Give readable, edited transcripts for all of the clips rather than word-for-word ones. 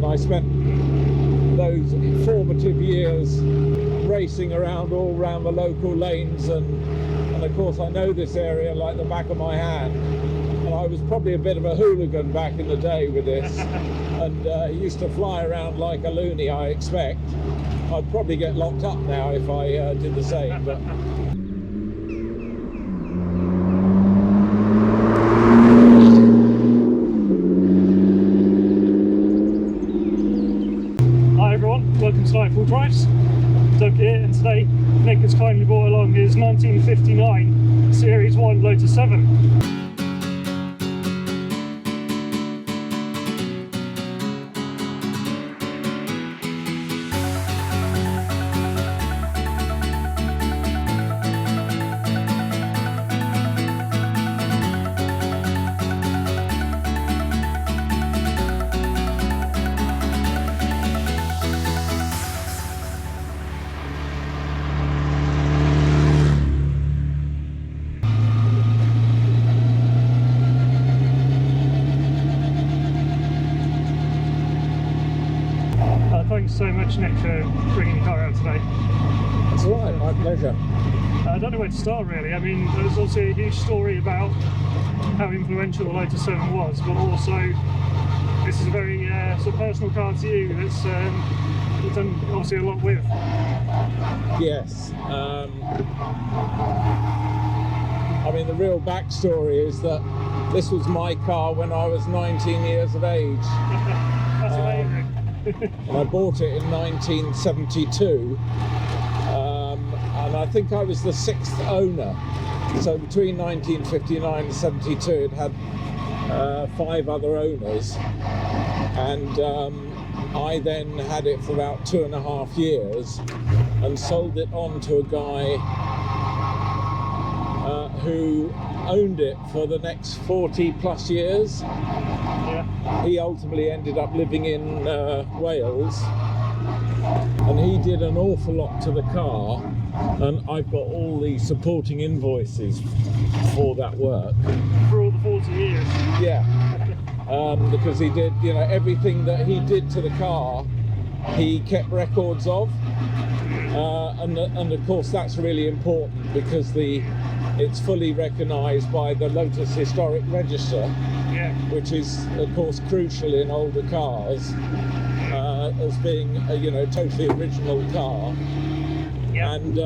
I spent those formative years racing around all around the local lanes, and of course I know this area like the back of my hand, and I was probably a bit of a hooligan back in the day with this and used to fly around like a loony. I expect I'd probably get locked up now if I did the same, but welcome to Nightfall Drives. Doug here, and today Nick has kindly brought along his 1959 Series 1 Lotus 7. Thanks so much, Nick, for bringing your car out today. it's all right, my pleasure. I don't know where to start really. I mean, there's obviously a huge story about how influential the Lotus 7 was, but also this is a very sort of personal car to you that's you've done obviously a lot with. Yes. I mean, the real backstory is that this was my car when I was 19 years of age. That's amazing. And I bought it in 1972, and I think I was the 6th owner. So between 1959 and 72 it had 5 other owners, and I then had it for about 2.5 years and sold it on to a guy who owned it for the next 40 plus years. Yeah. He ultimately ended up living in Wales, and he did an awful lot to the car, and I've got all the supporting invoices for that work. For all the 40 years? Yeah, because he did, you know, everything that he did to the car, he kept records of, and of course that's really important because it's fully recognised by the Lotus Historic Register, yeah, which is of course crucial in older cars as being a, you know, totally original car. yeah. And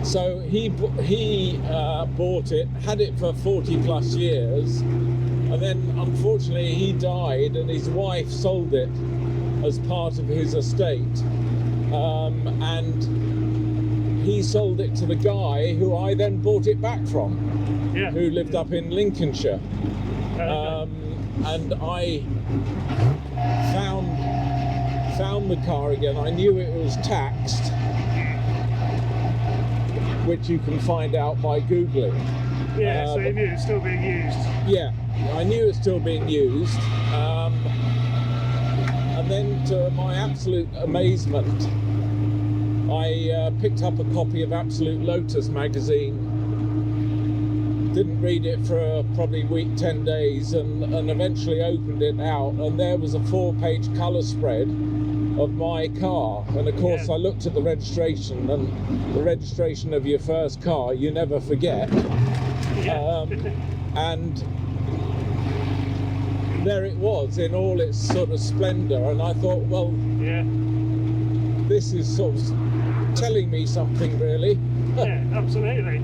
so he bought it, had it for 40 plus years, and then unfortunately he died and his wife sold it as part of his estate, and he sold it to the guy who I then bought it back from, Yeah. who lived up in Lincolnshire. Okay. And I found the car again. I knew it was taxed, which you can find out by Googling. Yeah, so you knew it was still being used. Yeah, I knew it was still being used. And then to my absolute amazement, I picked up a copy of Absolute Lotus magazine. Didn't read it for probably a week, 10 days, and eventually opened it out, and there was a 4-page colour spread of my car. And of course, Yeah. I looked at the registration, and the registration of your first car, you never forget. Yeah. And there it was in all its sort of splendour, and I thought, well, Yeah. this is sort of telling me something, really. Yeah, absolutely.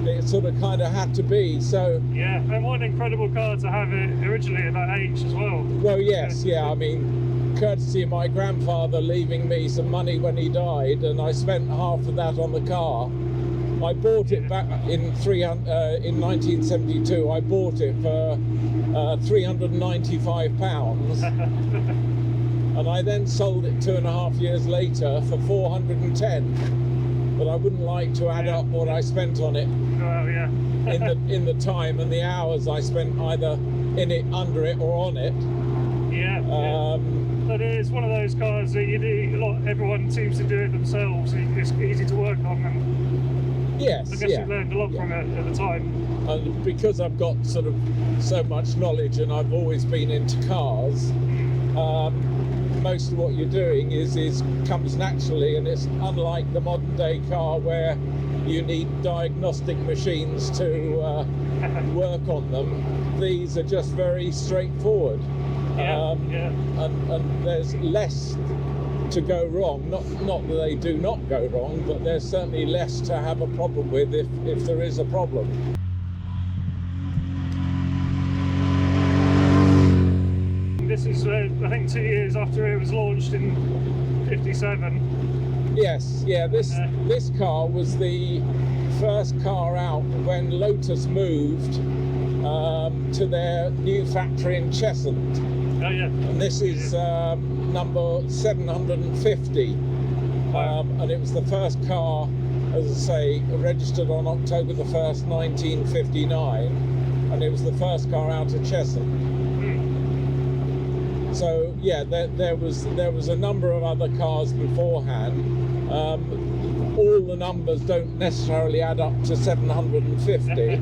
It sort of kind of had to be. So, Yeah, and what an incredible car to have it originally at that age as well. well, yes, yeah, I mean, courtesy of my grandfather leaving me some money when he died, and I spent half of that on the car. I bought it back in 1972. I bought it for £395, and I then sold it 2.5 years later for 410. But I wouldn't like to add up what I spent on it Well, yeah. in the time and the hours I spent either in it, under it, or on it. Yeah. But it is one of those cars that you do a lot. Everyone seems to do it themselves. It's easy to work on, and Yes, I guess you learned a lot from it at the time. And because I've got sort of so much knowledge and I've always been into cars, most of what you're doing is comes naturally, and it's unlike the modern day car where you need diagnostic machines to work on them. These are just very straightforward. And there's less to go wrong. Not that they do not go wrong, but there's certainly less to have a problem with if there is a problem. This is, I think, 2 years after it was launched in '57. Yes, yeah. This car was the first car out when Lotus moved to their new factory in Cheshunt. Oh yeah. And this is number 750, and it was the first car, as I say, registered on October the 1st, 1959, and it was the first car out of Cheshunt. So yeah, there was a number of other cars beforehand. All the numbers don't necessarily add up to 750,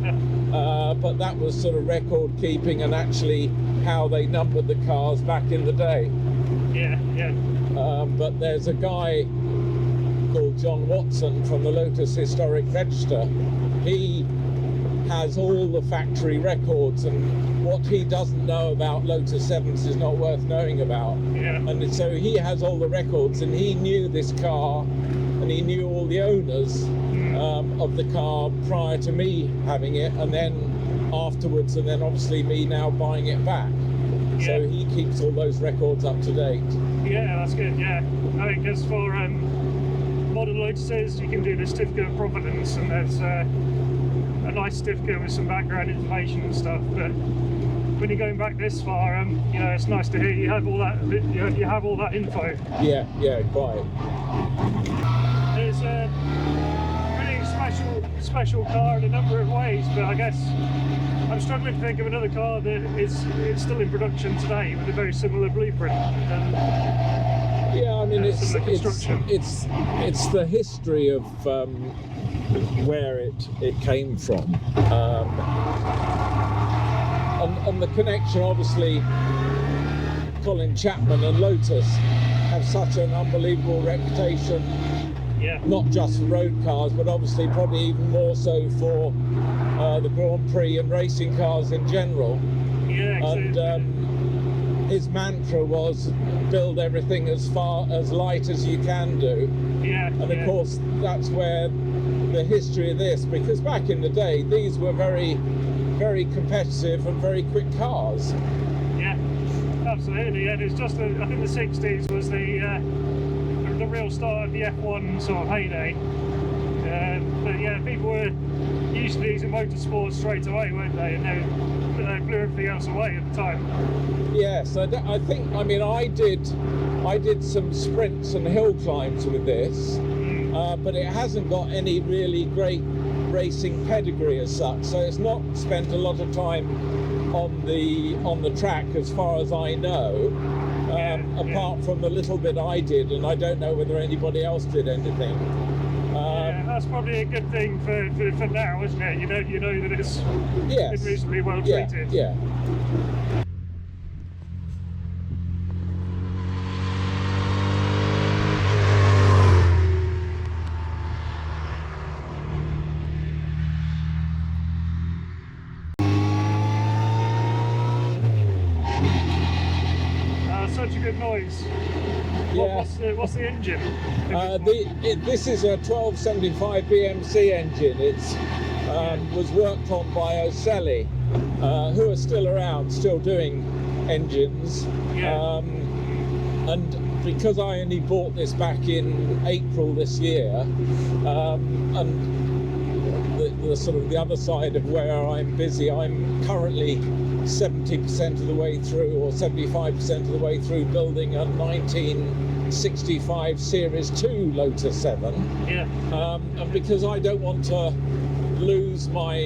but that was sort of record keeping and actually how they numbered the cars back in the day. But there's a guy called John Watson from the Lotus Historic Register. He has all the factory records, and what he doesn't know about Lotus Sevens is not worth knowing about. And so he has all the records, and he knew this car, and he knew all the owners of the car prior to me having it, and then afterwards, and then obviously me now buying it back. So he keeps all those records up to date. Yeah, that's good. Yeah, I think as for modern Lotuses, you can do the certificate of provenance, and there's a nice certificate with some background information and stuff. But when you're going back this far, you know, it's nice to hear you have all that. You have all that info. Yeah, quite. It's a really special car in a number of ways, but I guess I'm struggling to think of another car that is still in production today with a very similar blueprint. Yeah, I mean, it's the history of where it came from, and the connection. Obviously, Colin Chapman and Lotus have such an unbelievable reputation. Not just for road cars, but obviously probably even more so for the Grand Prix and racing cars in general. And his mantra was build everything as light as you can do. And of course that's where the history of this, because back in the day these were very, very competitive and very quick cars. Absolutely. And it's just I think the '60s was the real start of the F1 sort of heyday. But yeah, people were used to these in motorsport straight away, weren't they? And they blew everything else away at the time. Yes, I think. I mean, I did some sprints and hill climbs with this, but it hasn't got any really great racing pedigree as such. So it's not spent a lot of time on the track, as far as I know. Apart from the little bit I did, and I don't know whether anybody else did anything. That's probably a good thing for now, isn't it? You know that it's been reasonably well treated. Yeah. Such a good noise. What's the engine? This is a 1275 BMC engine. It's was worked on by Ocelli, who are still around, still doing engines. And because I only bought this back in April this year, and the sort of the other side of where I'm busy, I'm currently 70% of the way through, or 75% of the way through, building a 1965 Series 2 Lotus 7. And because I don't want to lose my,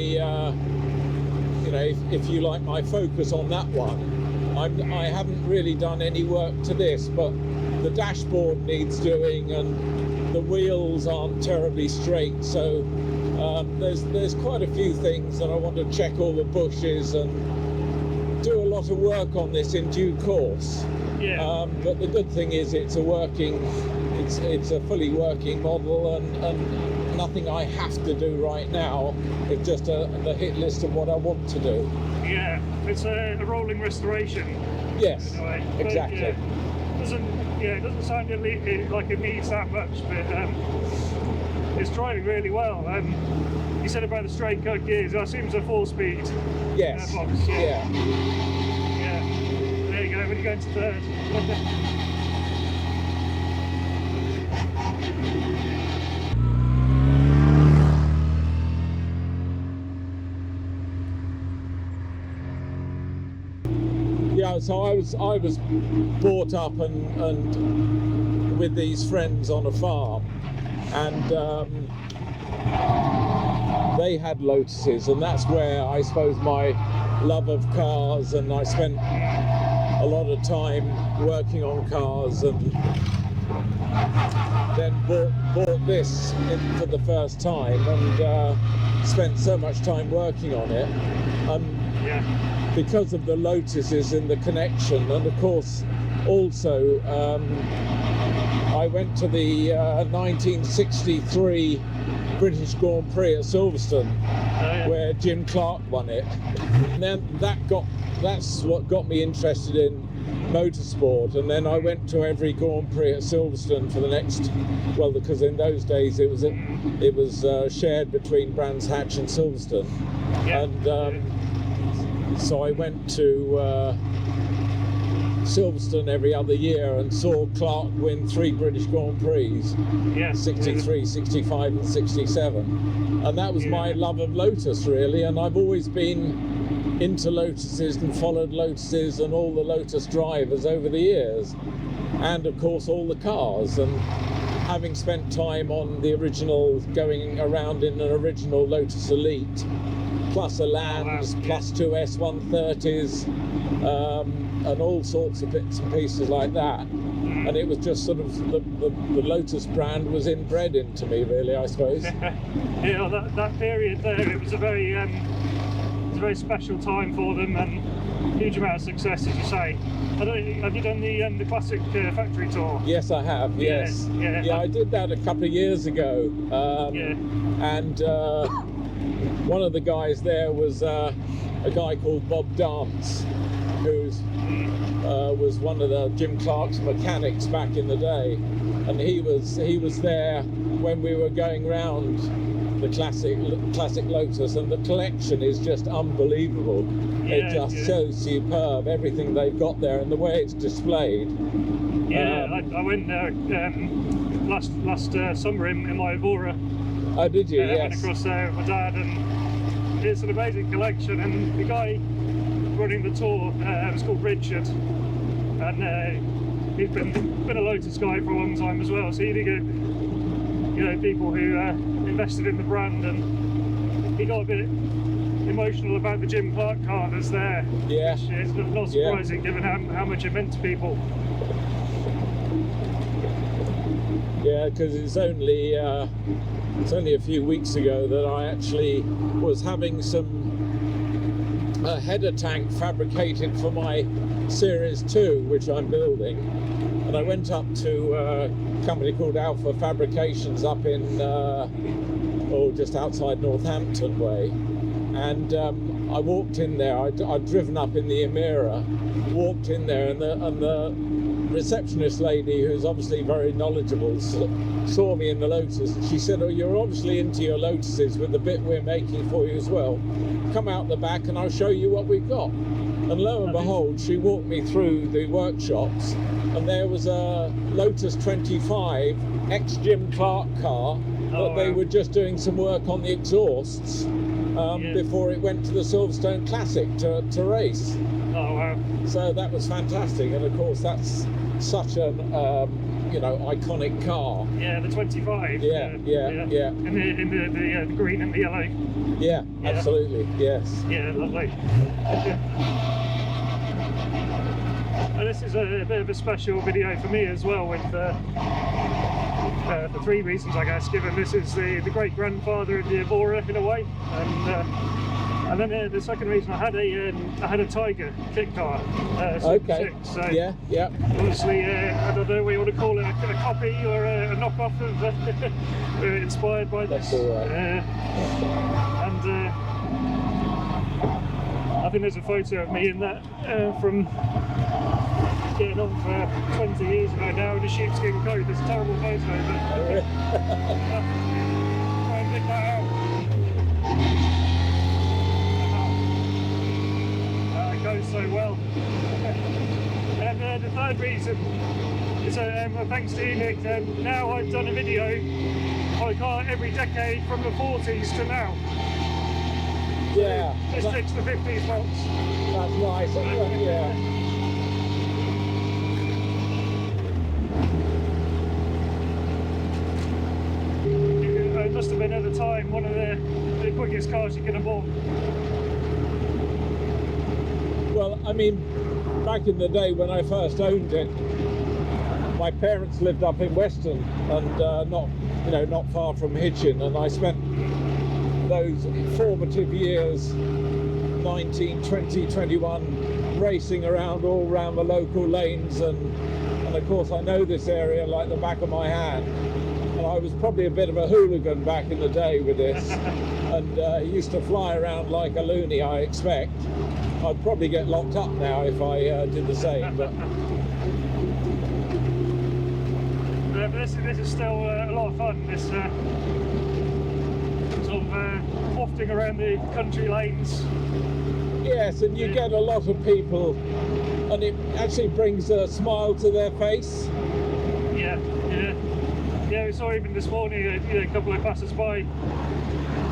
if you like, my focus on that one, I haven't really done any work to this, but the dashboard needs doing, and the wheels aren't terribly straight, so There's quite a few things that I want to check all the bushes and do a lot of work on this in due course. Yeah. But the good thing is it's a fully working model, and nothing I have to do right now. It's just the hit list of what I want to do. Yeah, it's a rolling restoration. Yes, in a way. exactly. But, it doesn't sound like it needs that much, but it's driving really well. You said about the straight cut gears. I assume it's a 4-speed. Yes. Box. Yeah. There you go. When you go into third. Yeah, so I was brought up and with these friends on a farm, and they had Lotuses, and that's where I suppose my love of cars, and I spent a lot of time working on cars, and then bought this for the first time, and spent so much time working on it. Because of the Lotuses in the connection, and of course also I went to the 1963 British Grand Prix at Silverstone, where Jim Clark won it, and then that's what got me interested in motorsport. And then I went to every Grand Prix at Silverstone for the next, well, because in those days it was shared between Brands Hatch and Silverstone, and so I went to Silverstone every other year and saw Clark win 3 British Grand Prix, 63, 65 and 67. And that was my love of Lotus, really. And I've always been into Lotuses and followed Lotuses and all the Lotus drivers over the years. And of course all the cars. And having spent time on the original, going around in an original Lotus Elite, plus a Lands, plus 2 S130s, and all sorts of bits and pieces like that. And it was just sort of the Lotus brand was inbred into me, really, I suppose. Yeah, that period there, it was a very special time for them, and huge amount of success, as you say. Have you done the classic factory tour? Yes, I have. Yes. Yeah, I did that a couple of years ago. And one of the guys there was a guy called Bob Dance, who was one of the Jim Clark's mechanics back in the day, and he was there when we were going round the classic Lotus, and the collection is just unbelievable. It's just so superb, everything they've got there and the way it's displayed. I went there last summer in my Evora. Oh, did you? Yes. I went across there with my dad, and it's an amazing collection. And the guy running the tour was called Richard, and he's been a Lotus guy for a long time as well. So you get people who invested in the brand, and he got a bit emotional about the Jim Clark car that's there. Yeah. Which is not surprising given how much it meant to people. Yeah, because it's only a few weeks ago that I actually was having a header tank fabricated for my Series 2, which I'm building, and I went up to a company called Alpha Fabrications up in just outside Northampton way, and I walked in there. I'd driven up in the Emira, walked in there, and the receptionist lady, who's obviously very knowledgeable, saw me in the Lotus, and she said, "Oh, you're obviously into your Lotuses with the bit we're making for you as well. Come out the back and I'll show you what we've got." And lo and behold, she walked me through the workshops, and there was a Lotus 25 ex-Jim Clark car that they were just doing some work on the exhausts before it went to the Silverstone Classic to race. Oh wow! So that was fantastic, and of course that's such an iconic car. Yeah, the 25. Yeah. In the green and the yellow. Yeah, absolutely. Yes. Yeah, lovely. And this is a bit of a special video for me as well, with for three reasons, I guess, given this is the great-grandfather of the Evora in a way. And then the second reason, I had a Tiger kit car, Okay. 6, so Yeah. obviously, I don't know what you want to call it, a copy or a knockoff of inspired by this. That's all right. And I think there's a photo of me in that from getting on for 20 years ago now in a sheepskin coat. It's a terrible photo, but try and pick that out. It goes so well. And the third reason is thanks to you, Nick. Now I've done a video on a car every decade from the 40s to now. Yeah. This ticks the 50s box. That's nice. Yeah. It must have been at the time one of the quickest cars you could have bought. Well, I mean, back in the day when I first owned it, my parents lived up in Weston and not far from Hitchin, and I spent those formative years, 19, 20, 21, racing around all around the local lanes, and of course I know this area like the back of my hand. And I was probably a bit of a hooligan back in the day with this, and used to fly around like a loony, I expect. I'd probably get locked up now if I did the same. But this is still a lot of fun. This sort of wafting around the country lanes. yes, and you get a lot of people, and it actually brings a smile to their face. Yeah. We saw even this morning a couple of passers-by. You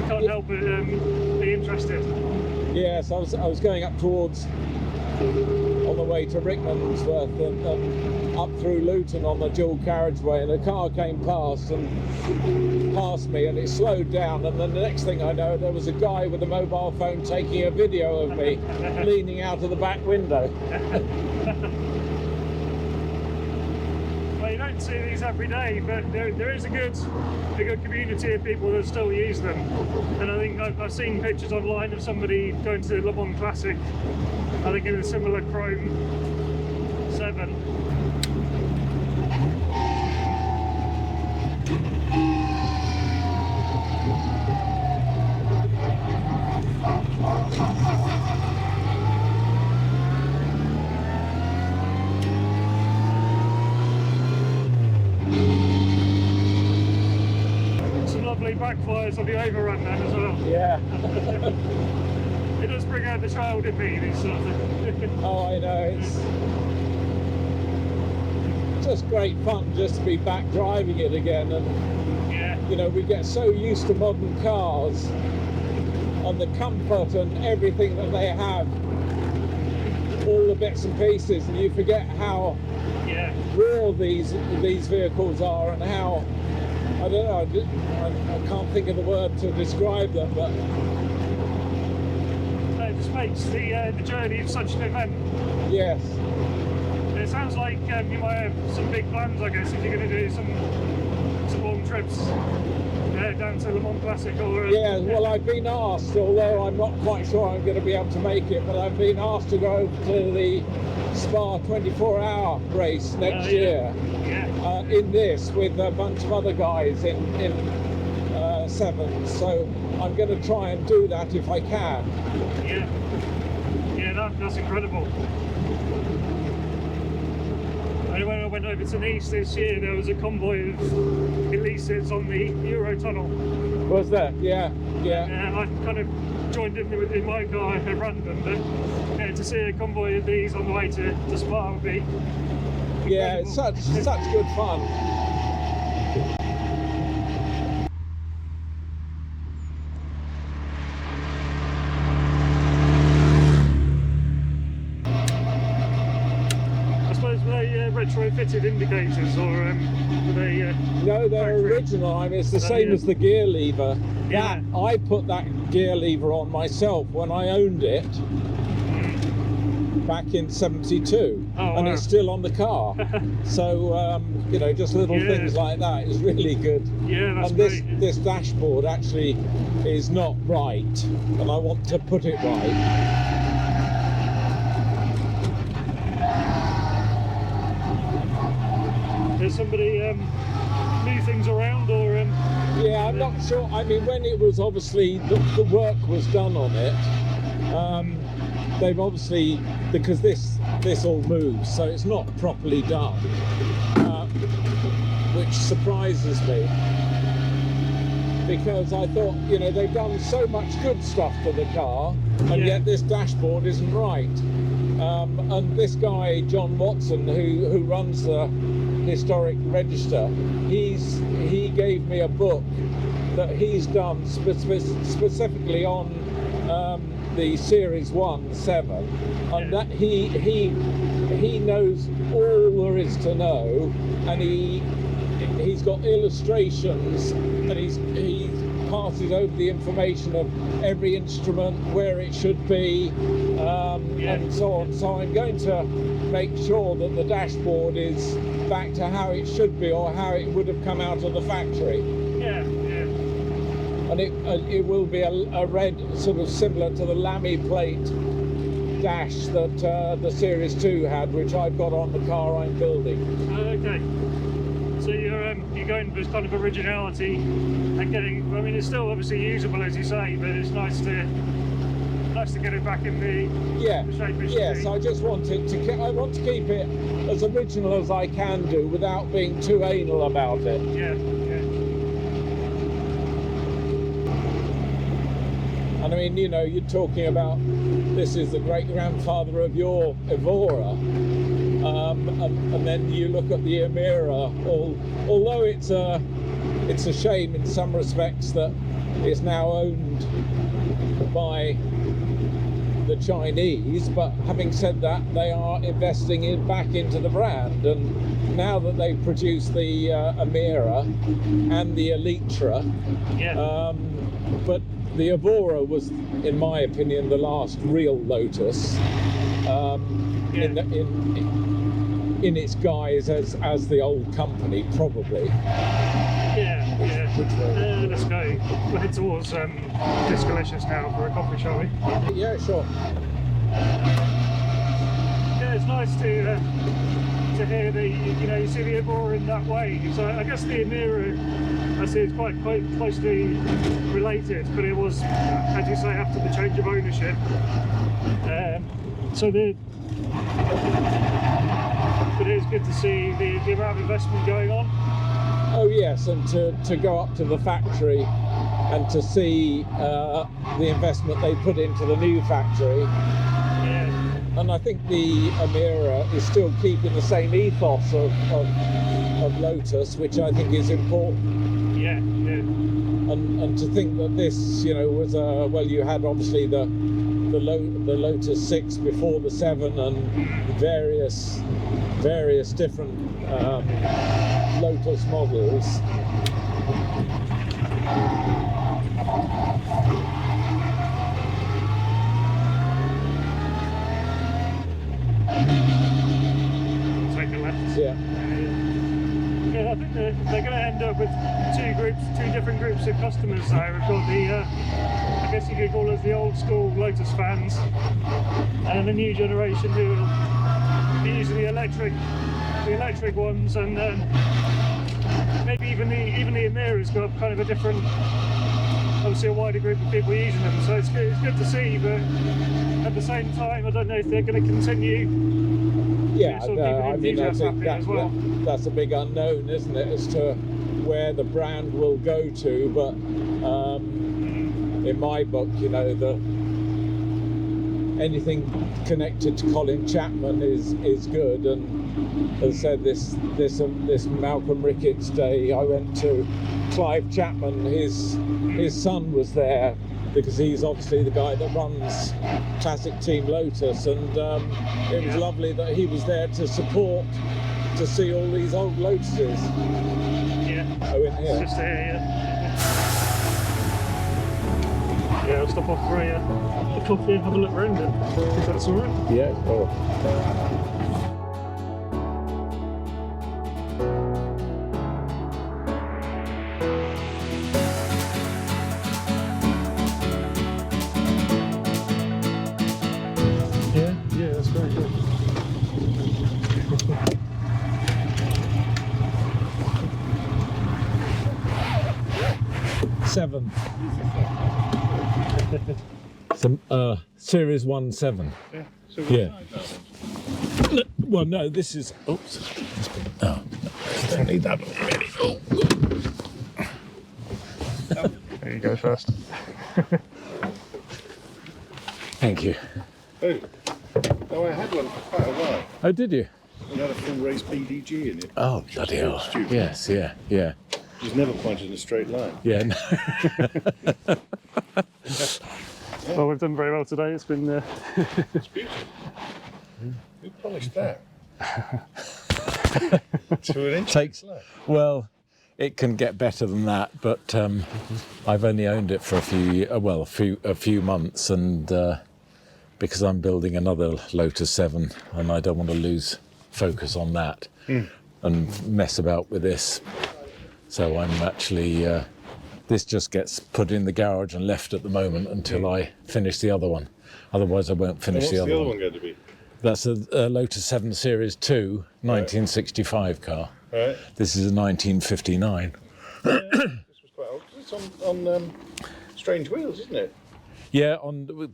can't help but be interested. Yes, I was going up towards, on the way to Rickmansworth and up through Luton on the dual carriageway, and a car came past me, and it slowed down, and then the next thing I know, there was a guy with a mobile phone taking a video of me leaning out of the back window. Well, you don't see these every day, but there is a good community of people that still use them. And I think I've seen pictures online of somebody going to the Le Mans Classic, I think in a similar chrome 7. Backfires on the overrun then as well. Yeah. It does bring out the child in me, these sort of things. Oh, I know, it's just great fun just to be back driving it again, and we get so used to modern cars and the comfort and everything that they have, all the bits and pieces, and you forget how raw these vehicles are, and how, I don't know, I can't think of the word to describe them, but it just makes the journey of such an event. Yes. It sounds like you might have some big plans, I guess, if you're going to do some long trips down to Le Mans Classic or... Yeah, well, I've been asked, although I'm not quite sure I'm going to be able to make it, but I've been asked to go to the Spa 24-hour race next year. In this with a bunch of other guys in sevens, so I'm going to try and do that if I can. That's incredible. When I went over to Nice this year, there was a convoy of Elises on the Eurotunnel. Was there? Yeah. I kind of joined in my car at random, but to see a convoy of these on the way to Spa would be incredible. Yeah, it's such good fun. I suppose were they retrofitted indicators, or were they? No, they're original. I mean, it's the same as the gear lever. Yeah. I put that gear lever on myself when I owned it. back in '72, and wow. it's still on the car. So you know, just little things like that is really good. Yeah, that's and great. this dashboard actually is not right, and I want to put it right. There's somebody move things around, or yeah, I'm not sure. I mean, when it was obviously the work was done on it, they've obviously, because this all moves, so it's not properly done, which surprises me, because I thought, you know, they've done so much good stuff to the car, and yet this dashboard isn't right. And this guy John Watson, who runs the historic register, he gave me a book that he's done specifically on the Series 1 7, and that he knows all there is to know, and he's got illustrations, and he passes over the information of every instrument, where it should be, and so on. So I'm going to make sure that the dashboard is back to how it should be, or how it would have come out of the factory. Yeah. And it will be a red, sort of similar to the Lamy plate dash that the Series 2 had, which I've got on the car I'm building. Okay. So you're going for this kind of originality and getting. I mean, it's still obviously usable, as you say, but it's nice to get it back in the shape it should yes. be. I just want it to. I want to keep it as original as I can do without being too anal about it. Yeah. And I mean, you know, you're talking about this is the great grandfather of your Evora. And then you look at the Emira, although it's a shame in some respects that it's now owned by the Chinese, but having said that, they are investing back into the brand, and now that they've produced the Emira and the Elytra, but the Evora was, in my opinion, the last real Lotus. In its guise as the old company, probably. Let's go. We'll head towards Discolicious now for a coffee, shall we? Yeah, sure. Yeah, it's nice to hear the, you know, you see the Evora in that way. So I guess the Emira, I see it's quite closely related, but it was, as you say, after the change of ownership. But it is good to see the amount of investment going on. Oh yes, and to go up to the factory and to see the investment they put into the new factory. Yeah. And I think the Emira is still keeping the same ethos of Lotus, which I think is important. Yeah. And to think that this, you know, was well, you had obviously the Lotus 6 before the 7, and various different Lotus models. Take a left. Yeah. Yeah, I think they're going to end up with two different groups of customers now. We've got the, I guess you could call us the old school Lotus fans, and the new generation who will be using the electric ones, and maybe even the Emira's got kind of a different, obviously a wider group of people using them. So it's good to see, but at the same time, I don't know if they're going to continue. Yeah, sort of I mean, that's a big unknown, isn't it, as to where the brand will go to. But in my book, you know, anything connected to Colin Chapman is good. And as I said, this Malcolm Ricketts day, I went to Clive Chapman. His son was there, because he's obviously the guy that runs Classic Team Lotus, and it was lovely that he was there to support, to see all these old Lotuses. Yeah. Oh, in here. It's just here, Yeah, I'll stop off for a coffee and have a look around it, if that's alright. Yeah. Oh. Yeah, that's very good. 7. Series 1.7. Yeah. So Yeah. Well, no, this is. Oops. Oh, I don't need that one really. Oh. There you go first. Thank you. Oh, I had one for quite a while. Oh, did you? It had a full race BDG in it. Oh, bloody hell. Stupid. Yes, yeah, yeah. It was never pointed in a straight line. Yeah, no. Well, we've done very well today. It's been. It's beautiful. Who polished that? To an inch. Takes, well, it can get better than that, but I've only owned it for a few months, and because I'm building another Lotus 7, and I don't want to lose focus on that and mess about with this. So I'm actually, this just gets put in the garage and left at the moment until I finish the other one. Otherwise I won't finish What's the other one. going to be? That's a Lotus 7 Series 2, 1965 car. Right. This is a 1959. This was quite old. It's on strange wheels, isn't it? Yeah,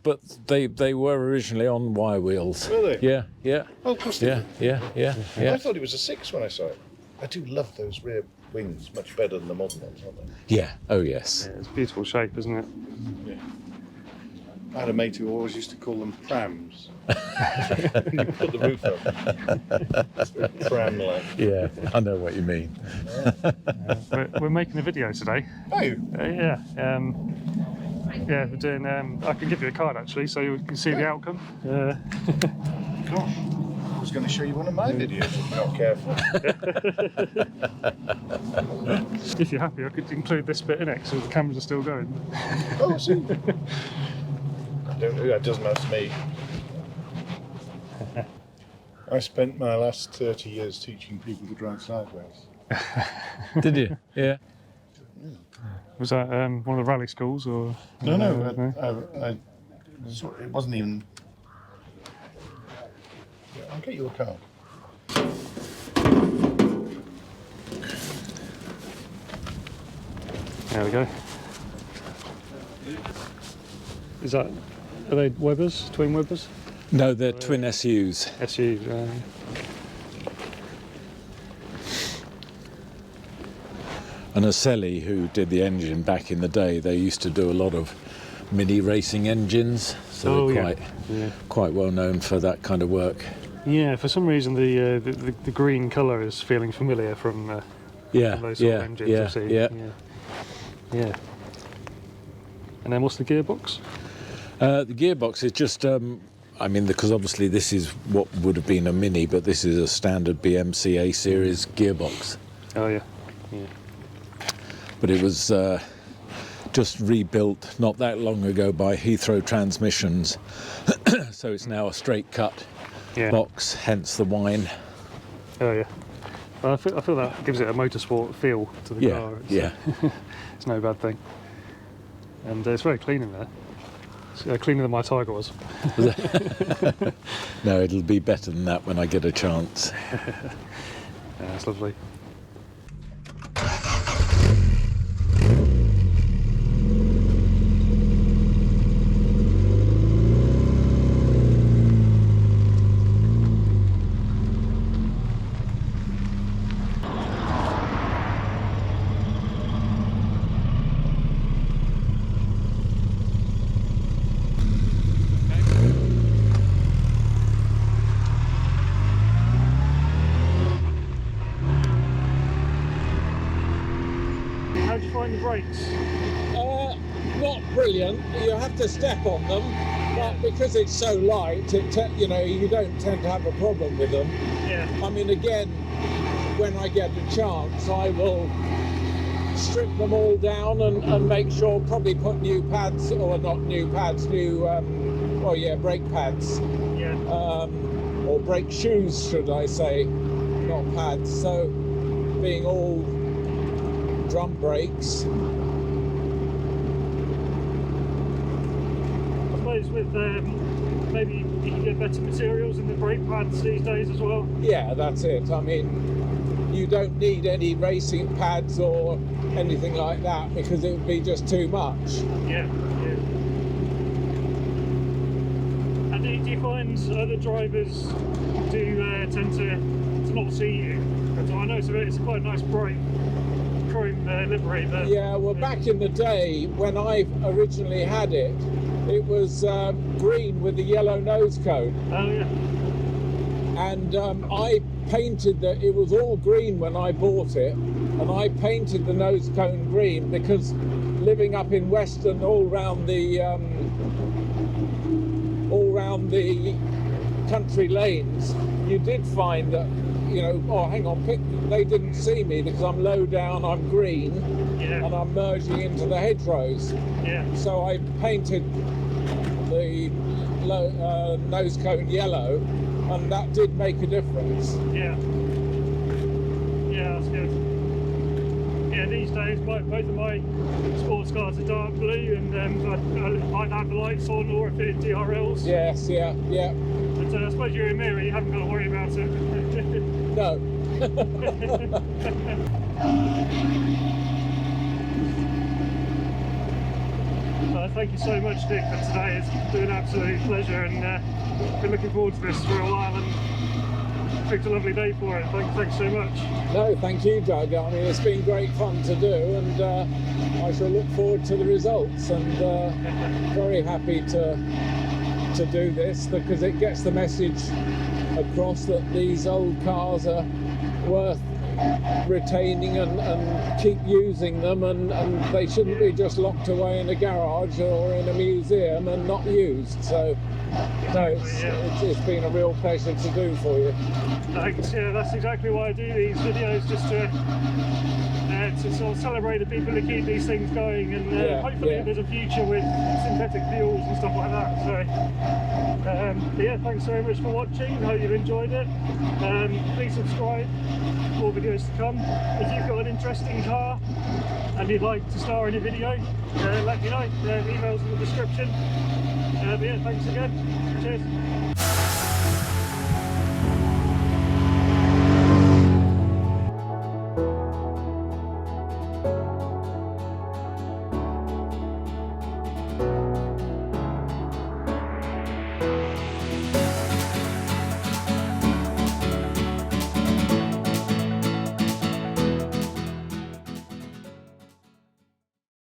but they were originally on wire wheels. Were they? Yeah, yeah. Oh, of course. Yeah, yeah, yeah, I yeah. thought it was a 6 when I saw it. I do love those rear wings, much better than the modern ones, aren't they? Yeah, oh yes. Yeah, it's a beautiful shape, isn't it? Yeah. I had a mate who always used to call them prams. You put the roof up. Pram-like. Yeah, I know what you mean. We're making a video today. Oh, you? Yeah. Yeah, we're doing. I can give you a card actually, so you can see the outcome. Gosh. I was going to show you one of my videos if you're not careful. If you're happy, I could include this bit in it, so the cameras are still going. Oh, I see. That doesn't matter to me. I spent my last 30 years teaching people to drive sideways. Did you? Yeah. Was that one of the rally schools, or? No. It wasn't even. Yeah, I'll get you a card. There we go. Are they Webbers, twin Webbers? No, they're twin SUs. SU. And Aselli, who did the engine back in the day, they used to do a lot of mini racing engines, so they're quite well known for that kind of work. Yeah, for some reason the green colour is feeling familiar from those sort of engines I've seen. Yeah. And then what's the gearbox? The gearbox is just, because obviously this is what would have been a Mini, but this is a standard BMC A series gearbox. Oh yeah. But it was just rebuilt not that long ago by Heathrow Transmissions, so it's now a straight cut box, hence the wine. Oh yeah. Well, I feel that gives it a motorsport feel to the car. It's no bad thing. And it's very clean in there. It's cleaner than my Tiger was. No, it'll be better than that when I get a chance. Yeah, it's lovely. How do you find the brakes? Not brilliant. You have to step on them, but because it's so light, you don't tend to have a problem with them. Yeah. I mean, again, when I get a chance, I will strip them all down and make sure, probably put new pads, or not new pads, new brake pads, or brake shoes, should I say, not pads. So being all drum brakes. I suppose with maybe you can get better materials in the brake pads these days as well. Yeah, that's it. I mean, you don't need any racing pads or anything like that because it would be just too much. Yeah. And do you find other drivers do tend to not see you? I know it's quite a nice bright chrome livery. But, yeah, well, back in the day when I originally had it, it was green with the yellow nose cone. Oh yeah. And I painted that it was all green when I bought it, and I painted the nose cone green because living up in Western, all round the country lanes, you did find that, you know, oh hang on, they didn't see me because I'm low down, I'm green, and I'm merging into the hedgerows. Yeah. So I painted the nose cone yellow, and that did make a difference. Yeah, that's good. Yeah, these days both of my sports cars are dark blue, and I have the lights on, or if it's DRLs. Yes, yeah. But I suppose you're in mirror, you haven't got to worry about it. No. Thank you so much, Dick, for today. It's been an absolute pleasure, and been looking forward to this for a while, and picked a lovely day for it. Thanks so much. No, thank you, Doug. I mean, it's been great fun to do, and I shall look forward to the results, and very happy to do this because it gets the message across that these old cars are worth retaining and keep using them, and they shouldn't be just locked away in a garage or in a museum and not used. So no, it's been a real pleasure to do for you. Thanks. Yeah, that's exactly why I do these videos, just to sort of celebrate the people who keep these things going, and hopefully there's a future with synthetic fuels and stuff like that. So yeah, thanks very much for watching. I hope you've enjoyed it. Please subscribe, more videos to come. If you've got an interesting car and you'd like to star in a video, let me know. Emails in the description. But yeah, thanks again. Cheers.